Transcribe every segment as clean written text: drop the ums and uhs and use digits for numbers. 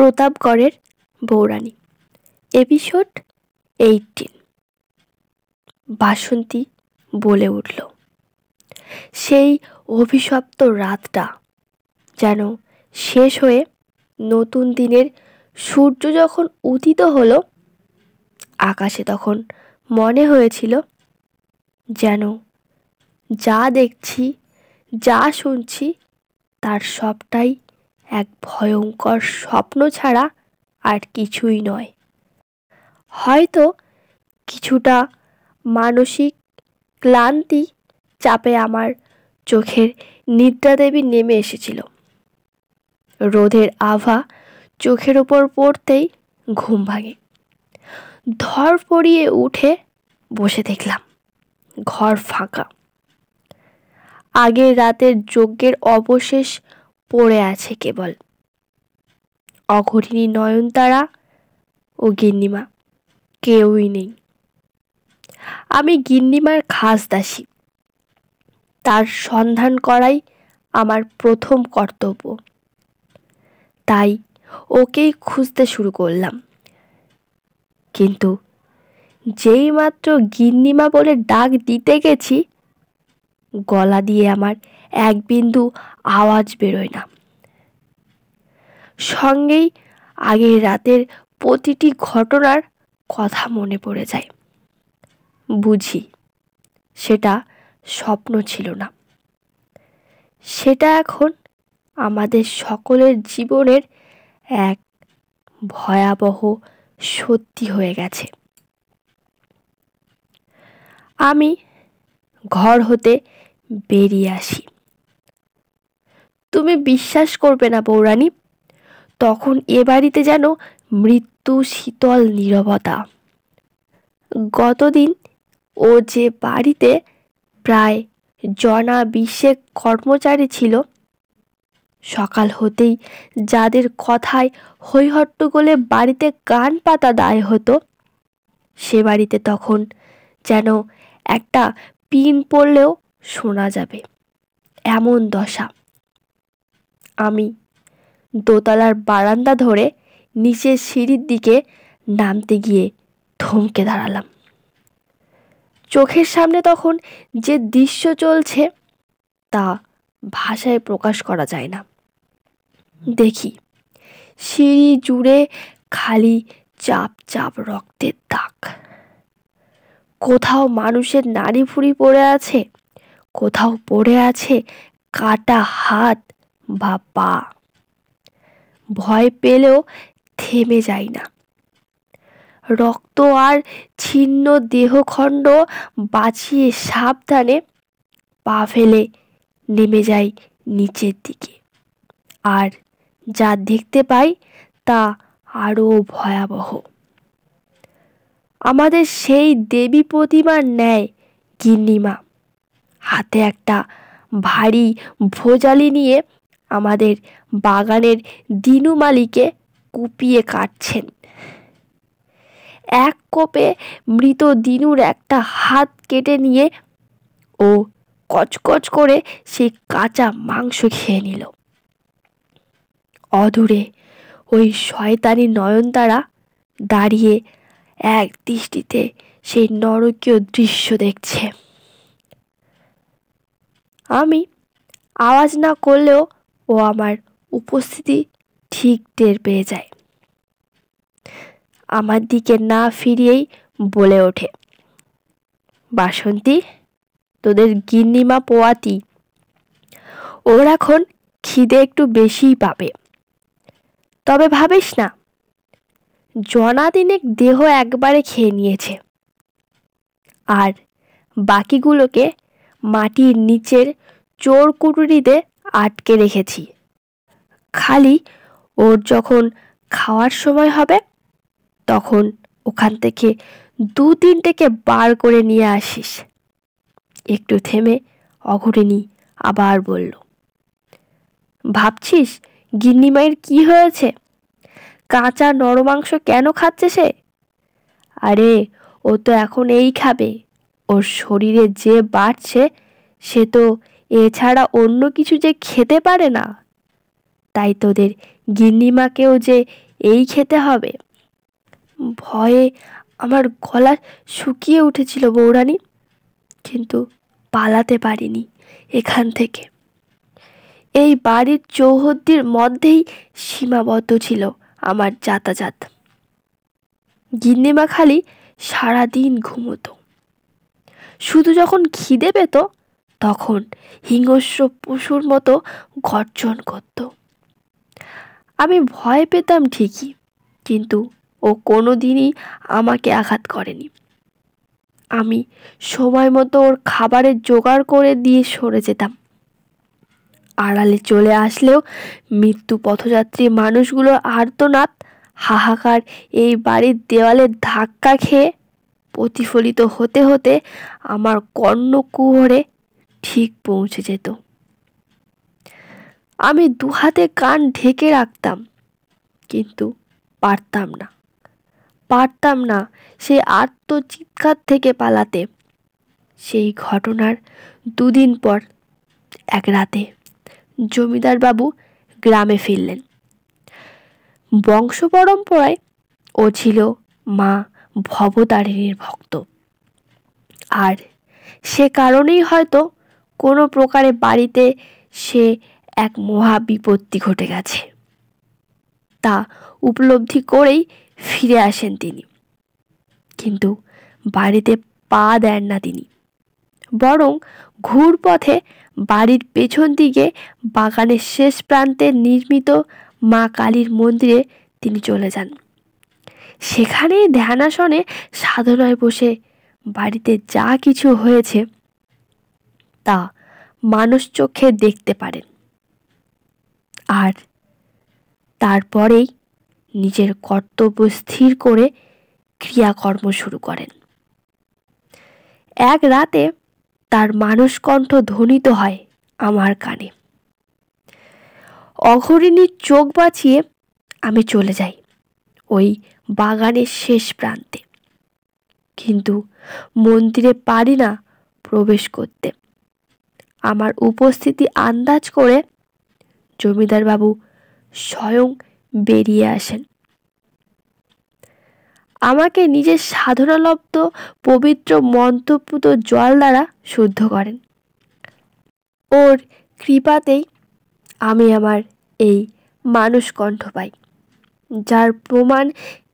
প্রতাপগড়ের বউরানী, episode 18। বাসন্তী বলে উঠল, সেই অভিশপ্ত রাতটা যেন শেষ হয়ে নতুন দিনের সূর্য যখন উদিত হলো, আকাশে তখন মনে হয়েছিল যেন যা দেখছি, যা শুনছি, তার সবটাই এক ভয়ঙ্কর স্বপ্ন ছাড়া আর কিছুই নয়। হয়তো কিছুটা মানসিক ক্লান্তি চাপে আমার চোখের নিদ্রাদেবী নেমে এসেছিল। রোদের আভা চোখের ওপর পড়তেই ঘুম ভাঙে। ধর পড়িয়ে উঠে বসে দেখলাম ঘর ফাঁকা। আগের রাতের যজ্ঞের অবশেষ পড়ে আছে কেবল। অঘরিণী নয়নতারা ও গিন্নিমা কেউই নেই। আমি গিন্নিমার খাস দাসী, তার সন্ধান করাই আমার প্রথম কর্তব্য। তাই ওকেই খুঁজতে শুরু করলাম। কিন্তু যেই মাত্র গিন্নিমা বলে ডাক দিতে গেছি, গলা দিয়ে আমার এক বিন্দু আওয়াজ বেরোয় না। সঙ্গেই আগের রাতের প্রতিটি ঘটনার কথা মনে পড়ে যায়। বুঝি সেটা স্বপ্ন ছিল না, সেটা এখন আমাদের সকলের জীবনের এক ভয়াবহ সত্যি হয়ে গেছে। আমি ঘর হতে বেরিয়ে আসি। তুমি বিশ্বাস করবে না বউরানী, তখন এ বাড়িতে যেন মৃত্যু শীতল নীরবতা। গতদিন ও যে বাড়িতে প্রায় জনা 20 কর্মচারী ছিল, সকাল হতেই যাদের কথায় হৈহট্টগোলে বাড়িতে গান পাতা দায় হতো, সে বাড়িতে তখন যেন একটা পিন পড়লেও শোনা যাবে এমন দশা। আমি দোতলার বারান্দা ধরে নিচের সিঁড়ির দিকে নামতে গিয়ে থমকে দাঁড়ালাম। চোখের সামনে তখন যে দৃশ্য চলছে তা ভাষায় প্রকাশ করা যায় না। দেখি সিঁড়ি জুড়ে খালি চাপ চাপ রক্তের দাগ। কোথাও মানুষের নাড়ি ভুড়ি পড়ে আছে, কোথাও পড়ে আছে কাটা হাত বা পা। ভয় পেলেও থেমে যাই না। রক্ত আর ছিন্ন দেহখণ্ড বাঁচিয়ে সাবধানে পা ফেলে নেমে যাই নিচের দিকে। আর যা দেখতে পাই তা আরো ভয়াবহ। আমাদের সেই দেবী প্রতিমার ন্যায় গিন্নিমা হাতে একটা ভারী ভোজালি নিয়ে আমাদের বাগানের দিনু মালিকে কুপিয়ে কাটছেন। এক কোপে মৃত দিনুর একটা হাত কেটে নিয়ে ও কচকচ করে সেই কাঁচা মাংস খেয়ে নিল। অদূরে ওই শয়তানি নয়নতারা দাঁড়িয়ে এক দৃষ্টিতে সেই নরকীয় দৃশ্য দেখছে। আমি আওয়াজ না করলেও ও আমার উপস্থিতি ঠিক টের পেয়ে যায়। আমার দিকে না ফিরিয়েই বলে ওঠে, বাসন্তী, তোদের গিন্নিমা পোয়াতি, ওর এখন খিদে একটু বেশিই পাবে। তবে ভাবিস না, জনা দিনেক দেহ একবারে খেয়ে নিয়েছে, আর বাকিগুলোকে মাটির নিচের চোর কুটুরিতে আটকে রেখেছি। খালি ওর যখন খাওয়ার সময় হবে তখন ওখান থেকে 2-3টেকে বার করে নিয়ে আসিস। একটু থেমে অঘরিণী আবার বলল, ভাবছিস গিন্নিমায়ের কি হয়েছে? কাঁচা নরমাংস কেন খাচ্ছে সে? আরে ও তো এখন এই খাবে। ওর শরীরে যে বাড়ছে সে তো এছাড়া অন্য কিছু যে খেতে পারে না। তাই তোদের গিন্নিমাকেও যে এই খেতে হবে। ভয়ে আমার গলা শুকিয়ে উঠেছিল বউরানী, কিন্তু পালাতে পারিনি এখান থেকে। এই বাড়ির চৌহদ্দির মধ্যেই সীমাবদ্ধ ছিল আমার যাতায়াত। গিন্নিমা খালি সারাদিন ঘুমোতো, শুধু যখন খিদে পেত তখন হিংস্র পশুর মতো গর্জন করত। আমি ভয় পেতাম ঠিকই, কিন্তু ও কোনোদিনই আমাকে আঘাত করেনি। আমি সময় মতো ওর খাবারের জোগাড় করে দিয়ে সরে যেতাম। আড়ালে চলে আসলেও মৃত্যু পথযাত্রী মানুষগুলোর আর্তনাদ, হাহাকার এই বাড়ির দেওয়ালে ধাক্কা খেয়ে প্রতিফলিত হতে হতে আমার কর্ণকুহরে ঠিক পৌঁছে যেত। আমি দুহাতে কান ঢেকে রাখতাম, কিন্তু পারতাম না সেই আর্তচিৎকার থেকে পালাতে। সেই ঘটনার দুদিন পর এক রাতে জমিদার বাবু গ্রামে ফিরলেন। বংশ পরম্পরায় ও ছিল মা ভবতারিণীর ভক্ত, আর সে কারণেই হয়তো কোনো প্রকারে বাড়িতে সে এক মহা বিপত্তি ঘটে গেছে তা উপলব্ধি করেই ফিরে আসেন তিনি। কিন্তু বাড়িতে পা দেন না তিনি, বরং ঘুরপথে বাড়ির পেছন দিকে বাগানের শেষ প্রান্তে নির্মিত মা কালীর মন্দিরে তিনি চলে যান। সেখানেই ধ্যানাসনে সাধনায় বসে বাড়িতে যা কিছু হয়েছে তা মানুষ চোখে দেখতে পারেন, আর তারপরেই নিজের কর্তব্য স্থির করে ক্রিয়াকর্ম শুরু করেন। এক রাতে তার মানসকণ্ঠ ধ্বনিত হয় আমার কানে। অঘরিণীর চোখ বাঁচিয়ে আমি চলে যাই ওই বাগানের শেষ প্রান্তে, কিন্তু মন্দিরে পারি না প্রবেশ করতে। আমার উপস্থিতি আন্দাজ করে জমিদার বাবু স্বয়ং বেরিয়ে আসেন। আমাকে নিজের সাধনালব্ধ পবিত্র মন্ত্রপুত জল দ্বারা শুদ্ধ করেন। ওর কৃপাতেই আমি আমার এই মানুষ কণ্ঠ পাই, যার প্রমাণ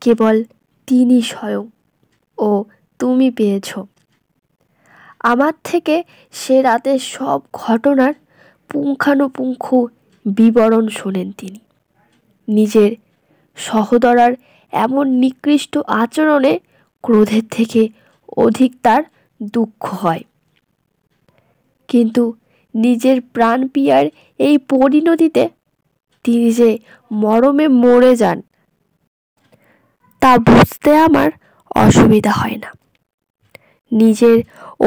কেবল তিনি স্বয়ং ও তুমি পেয়েছ। আমার থেকে সে রাতে সব ঘটনার পুঙ্খানুপুঙ্খ বিবরণ শোনেন তিনি। নিজের সহোদরার এমন নিকৃষ্ট আচরণে ক্রোধের থেকে অধিক তার দুঃখ হয়, কিন্তু নিজের প্রাণ পিয়ার এই পরিণতিতে তিনি যে মরমে মরে যান তা বুঝতে আমার অসুবিধা হয় না। নিজের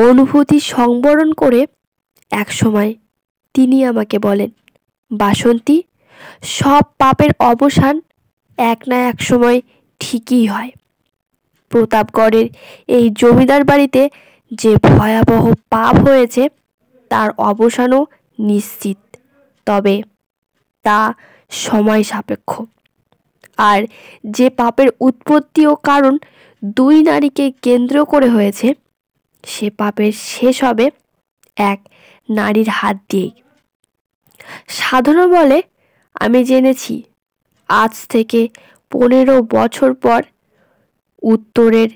অনুভূতি সংবরণ করে একসময় তিনি আমাকে বলেন, বাসন্তী, সব পাপের অবসান এক না এক সময় ঠিকই হয়। প্রতাপগড়ের এই জমিদার বাড়িতে যে ভয়াবহ পাপ হয়েছে তার অবসানও নিশ্চিত, তবে তা সময় সাপেক্ষ। আর যে পাপের উৎপত্তি ও কারণ দুই নারীকে কেন্দ্র করে হয়েছে, সে পাপের শেষ হবে এক নারীর হাত দিয়েই। সাধনা বলে আমি জেনেছি আজ থেকে 15 বছর পর উত্তরের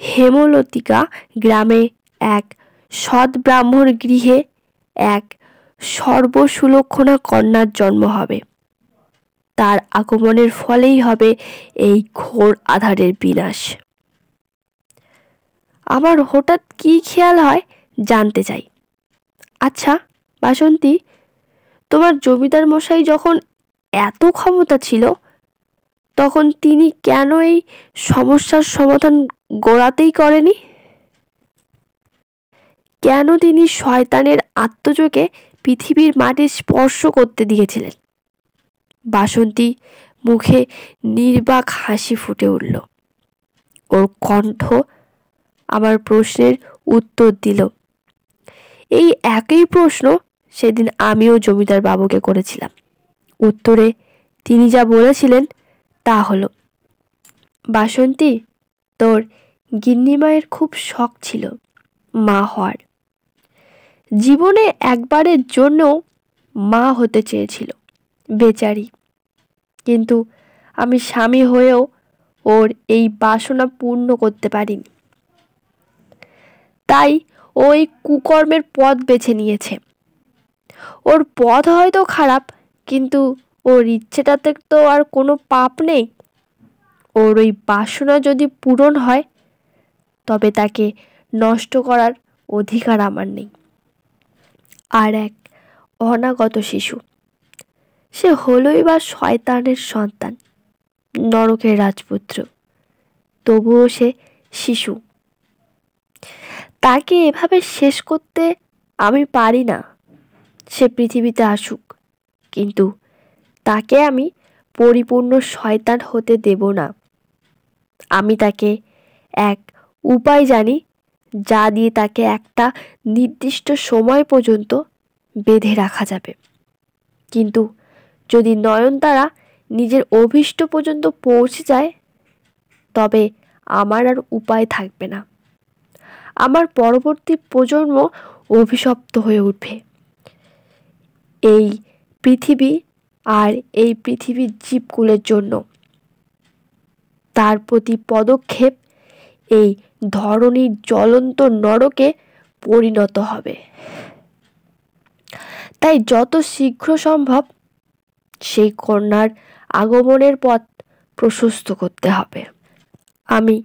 হেমলতিকা গ্রামে এক সৎ ব্রাহ্মণ গৃহে এক সর্বসুলক্ষণা কন্যার জন্ম হবে। তার আগমনের ফলেই হবে এই ঘোর আঁধারের বিনাশ। আমার হঠাৎ কি খেয়াল হয় জানতে চাই, আচ্ছা বাসন্তী, তোমার জমিদার মশাই যখন এত ক্ষমতা ছিল তখন তিনি কেন এই সমস্যার সমাধান গোড়াতেই করেনি? কেন তিনি শয়তানের আত্মযোগে পৃথিবীর মাটি স্পর্শ করতে দিয়েছিলেন? বাসন্তী মুখে নির্বাক হাসি ফুটে উঠল। ওর কণ্ঠ আমার প্রশ্নের উত্তর দিল। এই একই প্রশ্ন সেদিন আমিও জমিদার বাবুকে করেছিলাম। উত্তরে তিনি যা বলেছিলেন তা হলো, বাসন্তী, তোর গিন্নিমায়ের খুব শখ ছিল মা হওয়ার। জীবনে একবারের জন্যও মা হতে চেয়েছিল বেচারি, কিন্তু আমি স্বামী হয়েও ওর এই বাসনা পূর্ণ করতে পারিনি। তাই ওই কুকর্মের পথ বেছে নিয়েছে। ওর পথ হয়তো খারাপ, কিন্তু ওর ইচ্ছেটাতে তো আর কোনো পাপ নেই। ওর ওই বাসনা যদি পূরণ হয়, তবে তাকে নষ্ট করার অধিকার আমার নেই। আর এক অনাগত শিশু, সে হলোই বা শয়তানের সন্তান, নরকের রাজপুত্র, তবুও সে শিশু। তাকে এভাবে শেষ করতে আমি পারি না। সে পৃথিবীতে আসুক, কিন্তু তাকে আমি পরিপূর্ণ শয়তান হতে দেব না। আমি তাকে এক উপায় জানি, যা দিয়ে তাকে একটা নির্দিষ্ট সময় পর্যন্ত বেঁধে রাখা যাবে। কিন্তু যদি নয়নতারা নিজের অভীষ্ট পর্যন্ত পৌঁছে যায়, তবে আমার আর উপায় থাকবে না। আমার পরবর্তী প্রজন্ম অভিশপ্ত হয়ে উঠবে। এই পৃথিবী আর এই পৃথিবীর জীবকুলের জন্য তার প্রতি পদক্ষেপ এই ধরনীর জ্বলন্ত নরকে পরিণত হবে। তাই যত শীঘ্র সম্ভব সেই কন্যার আগমনের পথ প্রশস্ত করতে হবে। আমি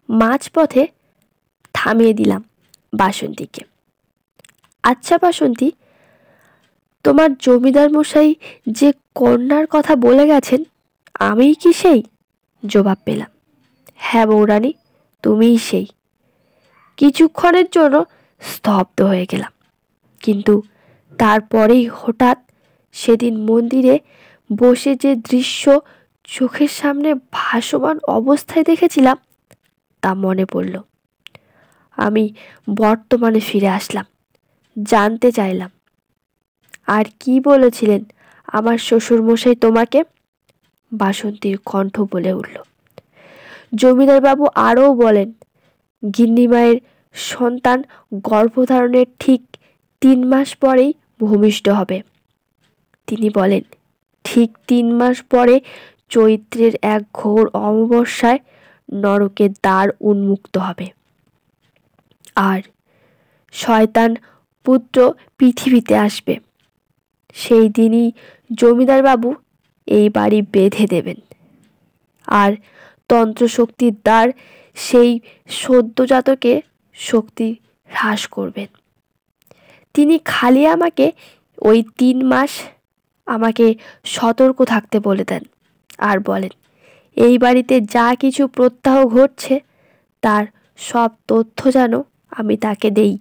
মাঝপথে থামিয়ে দিলাম বাসন্তীকে। আচ্ছা বাসন্তী, তোমার জমিদার মশাই যে কন্যার কথা বলে গেছেন, আমিই কি সেই? জবাব পেলাম, হ্যাঁ বৌরানী, তুমিই সেই। কিছুক্ষণের জন্য স্তব্ধ হয়ে গেলাম, কিন্তু তারপরেই হঠাৎ সেদিন মন্দিরে বসে যে দৃশ্য চোখের সামনে ভাসমান অবস্থায় দেখেছিলাম, তা মনে পড়ল। আমি বর্তমানে ফিরে আসলাম। জানতে চাইলাম, আর কি বলেছিলেন আমার শ্বশুরমশাই তোমাকে? বাসন্তীর কণ্ঠ বলে উঠল। জমিদার বাবু আরও বলেন, গিন্নিমায়ের সন্তান গর্ভধারণের ঠিক 3 মাস পরেই ভূমিষ্ঠ হবে। তিনি বলেন, ঠিক 3 মাস পরে চৈত্রের এক ঘোর অমাবস্যায় নরকের দ্বার উন্মুক্ত হবে, আর শয়তান পুত্র পৃথিবীতে আসবে। সেই দিনই জমিদার বাবু এই বাড়ি বেঁধে দেবেন, আর তন্ত্রশক্তির দ্বার সেই সদ্যজাতকে শক্তি হ্রাস করবেন। তিনি খালি আমাকে ওই 3 মাস আমাকে সতর্ক থাকতে বলে দেন, আর বলেন, এই বাড়িতে যা কিছু প্রত্যাহ ঘটছে তার সব তথ্য যেন আমি তাকে দেই।